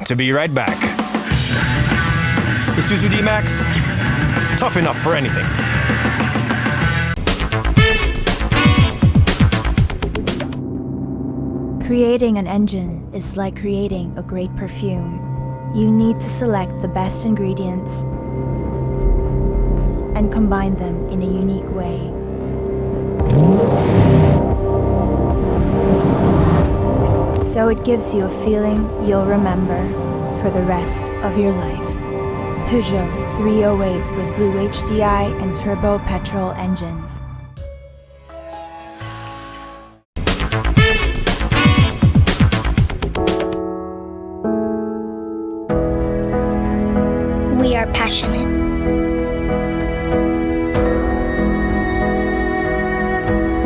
to be right back. Isuzu D-Max, tough enough for anything. Creating an engine is like creating a great perfume. You need to select the best ingredients and combine them in a unique way. So it gives you a feeling you'll remember for the rest of your life. Peugeot 308 with Blue HDI and turbo petrol engines. We are passionate.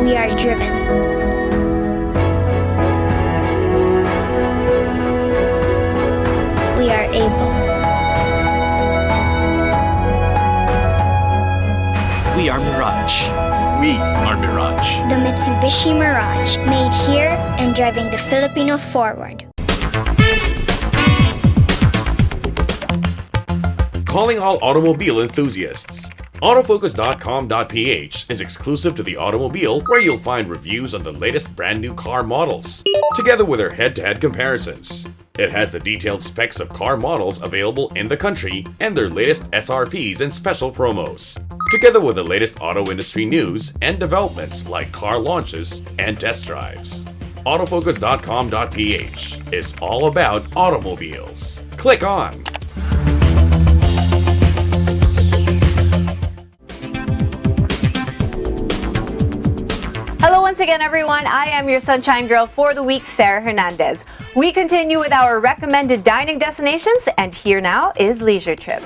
We are driven. We are able. We are Mirage. We are Mirage. The Mitsubishi Mirage, made here and driving the Filipino forward. Calling all automobile enthusiasts. Autofocus.com.ph is exclusive to the automobile, where you'll find reviews on the latest brand new car models, together with their head-to-head comparisons. It has the detailed specs of car models available in the country and their latest SRPs and special promos, together with the latest auto industry news and developments like car launches and test drives. Autofocus.com.ph is all about automobiles. Click on. Hello once again, everyone. I am your sunshine girl for the week, Sarah Hernandez. We continue with our recommended dining destinations, and here now is Leisure Trip.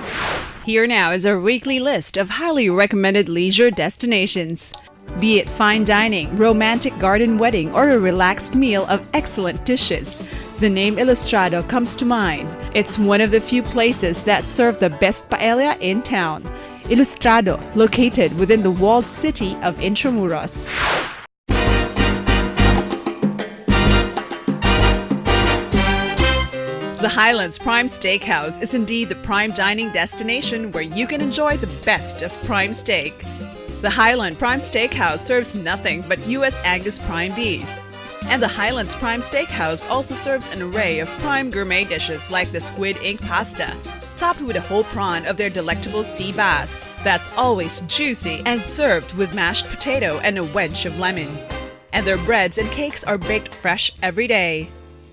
Here now is our weekly list of highly recommended leisure destinations. Be it fine dining, romantic garden wedding, or a relaxed meal of excellent dishes, the name Ilustrado comes to mind. It's one of the few places that serve the best paella in town. Ilustrado, located within the walled city of Intramuros. The Highlands Prime Steakhouse is indeed the prime dining destination where you can enjoy the best of prime steak. The Highland Prime Steakhouse serves nothing but U.S. Angus prime beef. And the Highlands Prime Steakhouse also serves an array of prime gourmet dishes like the Squid Ink Pasta, topped with a whole prawn of their delectable sea bass that's always juicy and served with mashed potato and a wedge of lemon. And their breads and cakes are baked fresh every day.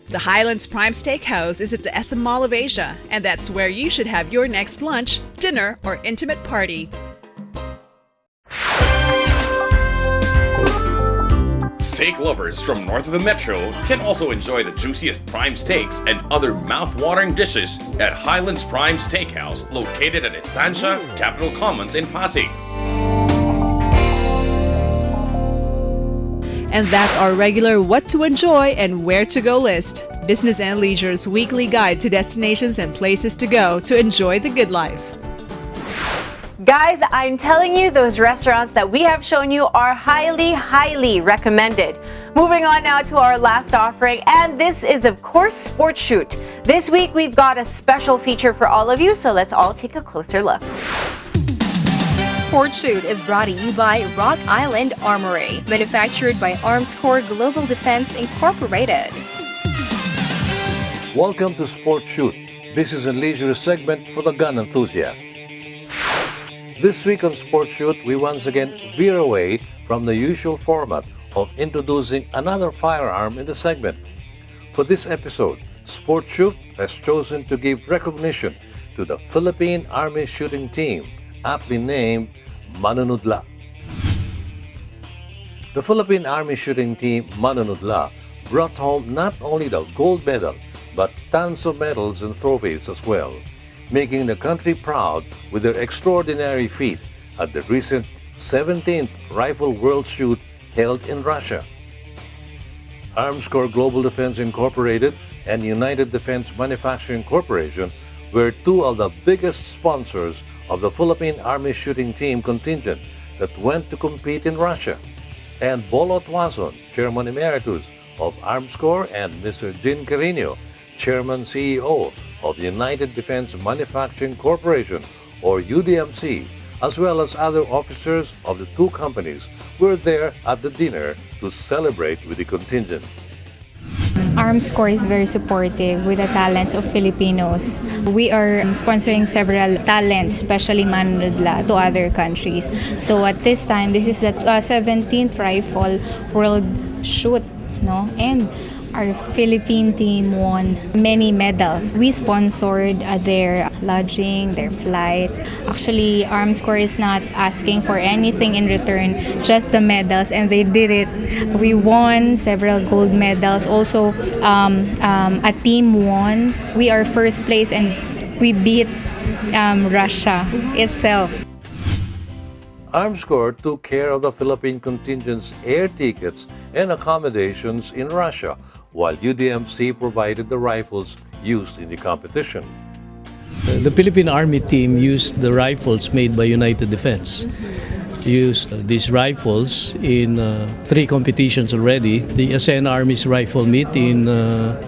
The Highlands Prime Steakhouse is at the SM Mall of Asia, and that's where you should have your next lunch, dinner, or intimate party. Steak lovers from north of the metro can also enjoy the juiciest prime steaks and other mouth-watering dishes at Highlands Prime Steakhouse, located at Estancia, Capitol Commons in Pasig. And that's our regular What to Enjoy and Where to Go list. Business and Leisure's weekly guide to destinations and places to go to enjoy the good life. Guys, I'm telling you, those restaurants that we have shown you are highly, highly recommended. Moving on now to our last offering, and this is of course Sport Shoot. This week we've got a special feature for all of you, so let's all take a closer look. Sport Shoot is brought to you by Rock Island Armory, manufactured by Armscor Global Defense Incorporated. Welcome to Sport Shoot, business and leisure segment for the gun enthusiast. This week on Sport Shoot, we once again veer away from the usual format of introducing another firearm in the segment. For this episode, Sport Shoot has chosen to give recognition to the Philippine Army Shooting Team, aptly named Manunudla. The Philippine Army Shooting Team, Manunudla, brought home not only the gold medal, but tons of medals and trophies as well, making the country proud with their extraordinary feat at the recent 17th Rifle World Shoot held in Russia. Armscor Global Defense Incorporated and United Defense Manufacturing Corporation were two of the biggest sponsors of the Philippine Army Shooting Team contingent that went to compete in Russia. And Bolo Tuason, Chairman Emeritus of Armscor, and Mr. Jin Carino, Chairman CEO of United Defense Manufacturing Corporation, or UDMC, as well as other officers of the two companies, were there at the dinner to celebrate with the contingent. Armscor is very supportive with the talents of Filipinos. We are sponsoring several talents, especially Manunudla, to other countries. So at this time, this is the 17th Rifle World Shoot, no? And our Philippine team won many medals. We sponsored their lodging, their flight. Actually, Armscor is not asking for anything in return, just the medals, and they did it. We won several gold medals. Also, a team won. We are first place and we beat Russia itself. Armscor took care of the Philippine contingent's air tickets and accommodations in Russia, while UDMC provided the rifles used in the competition. The Philippine Army team used the rifles made by United Defense. Used these rifles in 3 competitions already. The ASEAN Army's rifle meet in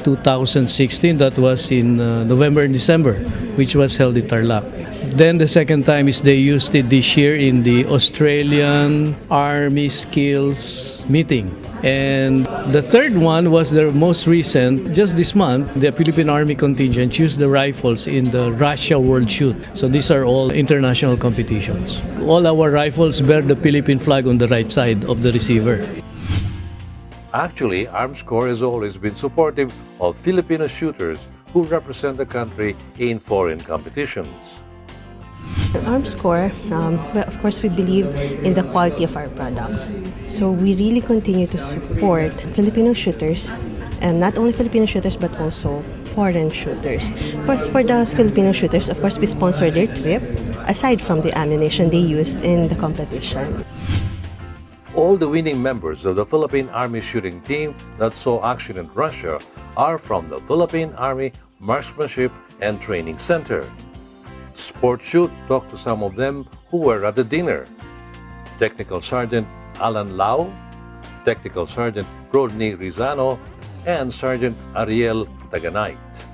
2016, that was in November and December, which was held in Tarlac. Then the second time is they used it this year in the Australian Army Skills meeting. And the third one was the most recent, just this month, the Philippine Army contingent used the rifles in the Russia World Shoot. So these are all international competitions. All our rifles bear the Philippine flag on the right side of the receiver. Actually, Armscor has always been supportive of Filipino shooters who represent the country in foreign competitions. At Armscor, of course, we believe in the quality of our products. So we really continue to support Filipino shooters, and not only Filipino shooters but also foreign shooters. Of course, for the Filipino shooters, of course, we sponsor their trip, aside from the ammunition they used in the competition. All the winning members of the Philippine Army Shooting Team that saw action in Russia are from the Philippine Army Marksmanship and Training Center. Sport Shoot talked to some of them who were at the dinner. Technical Sergeant Alan Lau, Technical Sergeant Rodney Rizano, and Sergeant Ariel Taganite.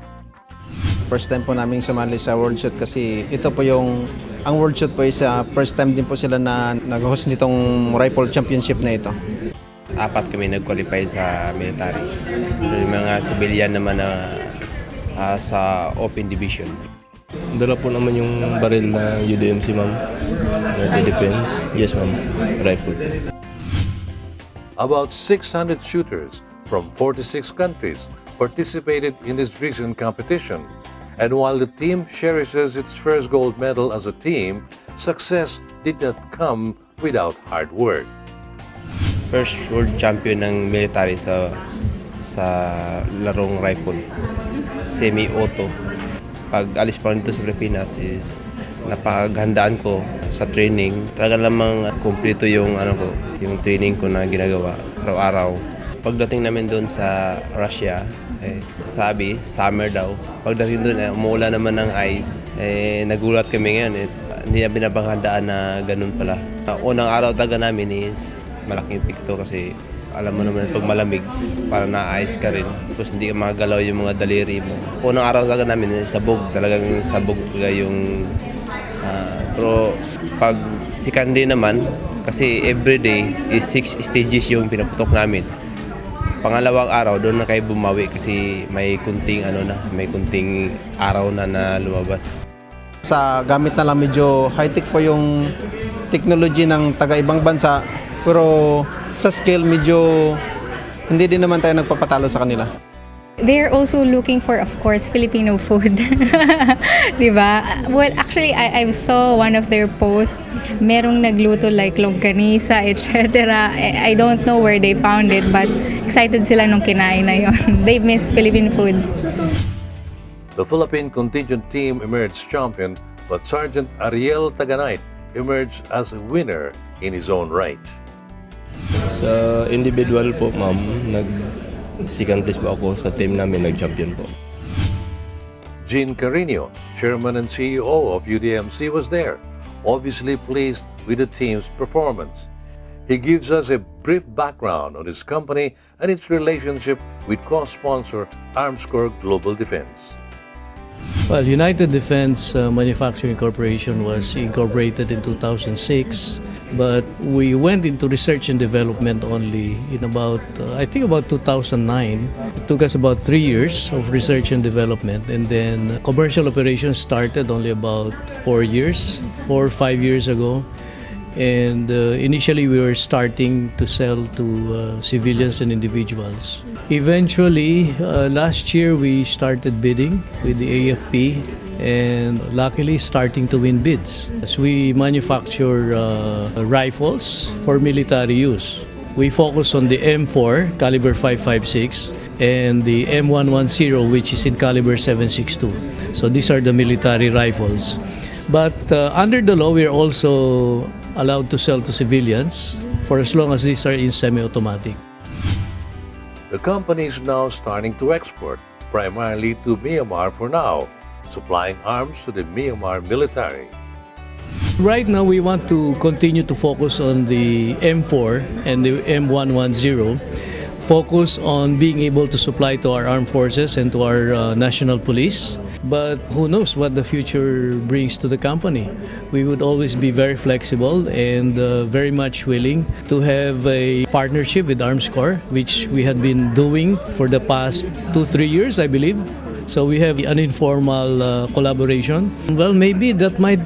First time po namin sumali sa World Shoot kasi ito po ang World Shoot po is first time din po sila na nag-host nitong Rifle Championship na ito. 4 kami nag-qualify sa military. Yung mga civilian naman na sa open division. Dala po naman yung baril na UDMC, ma'am. United Defense. Yes, ma'am. Rifle. About 600 shooters from 46 countries participated in this recent competition. And while the team cherishes its first gold medal as a team, success did not come without hard work. First world champion ng military sa larong rifle. Semi-auto. Pag alis pa dito sa Pilipinas is napaghandaan ko sa training. Talaga namang kumpleto yung yung training ko na ginagawa araw-araw. Pagdating namin doon sa Russia, sabi, summer daw. Pagdating doon, umuulan naman ng ice. Nagulat kami ngayon. hindi na binabanghandaan na ganun pala. Unang araw taga namin is malaking epekto kasi alam mo naman pag malamig, para na-ice ka rin. Tapos hindi ka magalaw yung mga daliri mo. Unang araw taga namin is sabog, talagang sabog talaga yung... pero pag second day naman, kasi everyday is 6 stages yung pinaputok namin. Pangalawang araw, doon na kayo bumawi kasi may kunting may kunting araw na lumabas. Sa gamit na lang medyo high-tech po yung technology ng taga-ibang bansa, pero sa scale medyo hindi din naman tayo nagpapatalo sa kanila. They're also looking for, of course, Filipino food. Diba? Well, actually, I saw one of their posts. Merong nagluto like longganisa, etc. I don't know where they found it, but excited sila nung kinain na yun. They miss Philippine food. The Philippine contingent team emerged champion, but Sergeant Ariel Taganite emerged as a winner in his own right. Sa individual po, ma'am, second place po ako sa team namin, nag-champion po. Gene Carino, Chairman and CEO of UDMC, was there, obviously pleased with the team's performance. He gives us a brief background on his company and its relationship with co-sponsor Armscor Global Defense. Well, United Defense Manufacturing Corporation was incorporated in 2006, but we went into research and development only in about 2009. It took us about 3 years of research and development, and then commercial operations started only about 4 or 5 years ago. And initially we were starting to sell to civilians and individuals. Eventually, last year we started bidding with the AFP and luckily starting to win bids. As we manufacture rifles for military use. We focus on the M4 caliber 5.56 and the M110, which is in caliber 7.62. So these are the military rifles. But under the law, we are also allowed to sell to civilians for as long as these are in semi-automatic. The company is now starting to export, primarily to Myanmar for now, supplying arms to the Myanmar military. Right now, we want to continue to focus on the M4 and the M110, focus on being able to supply to our armed forces and to our national police. But who knows what the future brings to the company. We would always be very flexible and very much willing to have a partnership with Armscor, which we had been doing for the past 2-3 years, I believe. So we have an informal collaboration. Well, maybe that might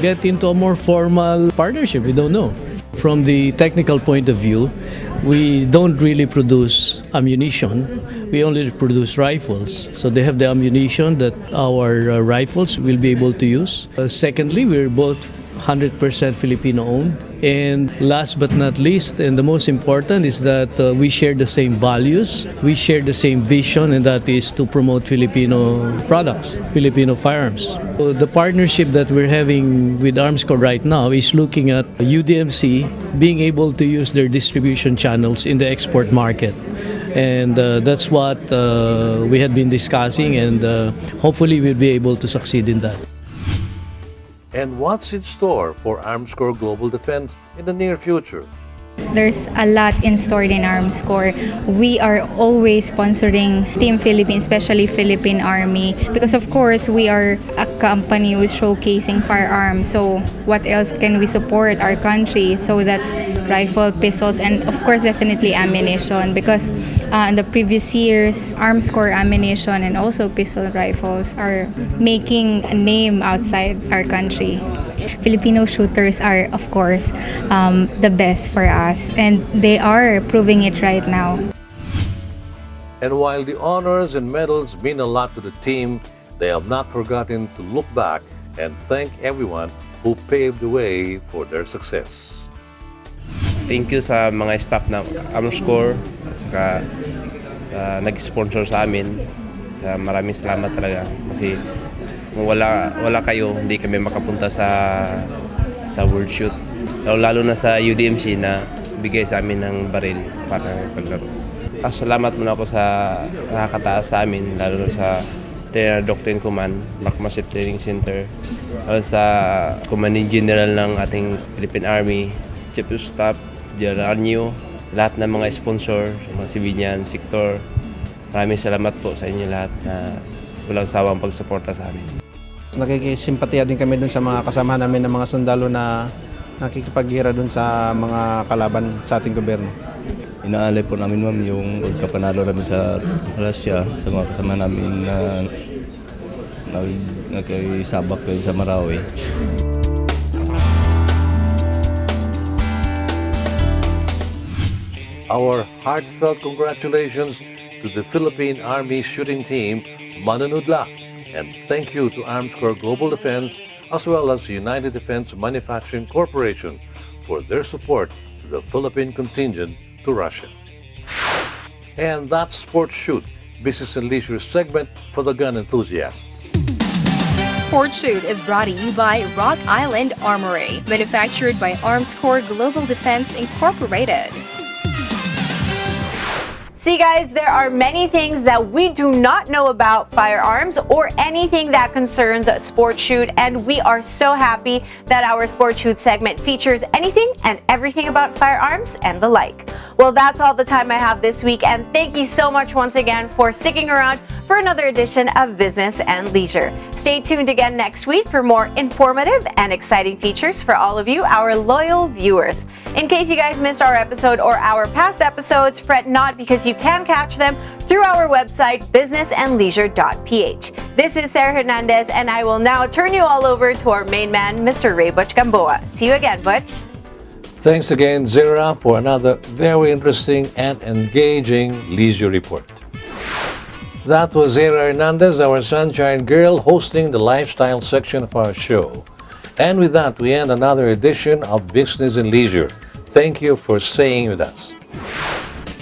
get into a more formal partnership. We don't know. From the technical point of view, we don't really produce ammunition. We only produce rifles. So they have the ammunition that our rifles will be able to use. Secondly, we're both 100% Filipino-owned. And last but not least, and the most important, is that we share the same values, we share the same vision, and that is to promote Filipino products, Filipino firearms. So the partnership that we're having with Armscor right now is looking at UDMC being able to use their distribution channels in the export market. And that's what we had been discussing, and hopefully we'll be able to succeed in that. And what's in store for Armscor Global Defense in the near future? There's a lot in store in Armscor. We are always sponsoring Team Philippines, especially Philippine Army, because of course we are a company who's showcasing firearms. So what else can we support our country? So that's rifle, pistols, and of course definitely ammunition, because in the previous years, Armscor ammunition and also pistol rifles are making a name outside our country. Filipino shooters are, of course, the best for us, and they are proving it right now. And while the honors and medals mean a lot to the team, they have not forgotten to look back and thank everyone who paved the way for their success. Thank you sa mga staff ng Armscor at saka sa nag-sponsor sa amin. Maraming salamat talaga kasi kung wala kayo, hindi kami makapunta sa World Shoot. Lalo na sa UDMC na bigay sa amin ng baril para paglaro. Salamat muna ako sa nakakataas sa amin, lalo na sa Trainer Dr. in Command, Markmanship Training Center. Tapos sa Command in General ng ating Philippine Army, Chief of Staff, General New, sa lahat ng mga sponsor, mga civilian sector. Maraming salamat po sa inyo lahat na walang sawang pagsuporta sa amin. Nakikisimpatiya din kami dun sa mga kasama namin ng mga sundalo na nakikipaghira dun sa mga kalaban sa ating gobyerno. Inaalay po namin ma'am yung pagkapanalo namin sa Russia sa mga kasama namin na nagkisabak kayo sa Marawi. Our heartfelt congratulations to the Philippine Army shooting team, Manunudla, and thank you to Arms Corps Global Defense as well as United Defense Manufacturing Corporation for their support to the Philippine contingent to Russia. And that's Sports Shoot, Business and Leisure segment for the gun enthusiasts. Sports Shoot is brought to you by Rock Island Armory, manufactured by Arms Corps Global Defense Incorporated. See guys, there are many things that we do not know about firearms or anything that concerns Sports Shoot, and we are so happy that our Sports Shoot segment features anything and everything about firearms and the like. Well, that's all the time I have this week, and thank you so much once again for sticking around for another edition of Business and Leisure. Stay tuned again next week for more informative and exciting features for all of you, our loyal viewers. In case you guys missed our episode or our past episodes, fret not because you can catch them through our website, businessandleisure.ph. This is Sarah Hernandez, and I will now turn you all over to our main man, Mr. Ray Butch Gamboa. See you again, Butch. Thanks again, Zara, for another very interesting and engaging leisure report. That was Zara Hernandez, our sunshine girl, hosting the lifestyle section of our show. And with that, we end another edition of Business and Leisure. Thank you for staying with us.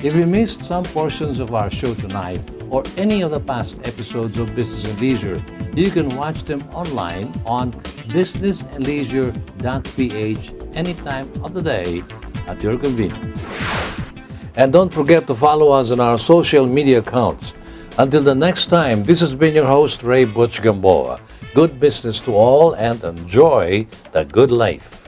If you missed some portions of our show tonight or any of the past episodes of Business and Leisure, you can watch them online on businessandleisure.ph anytime of the day at your convenience. And don't forget to follow us on our social media accounts. Until the next time, this has been your host, Ray Butch Gamboa. Good business to all and enjoy the good life.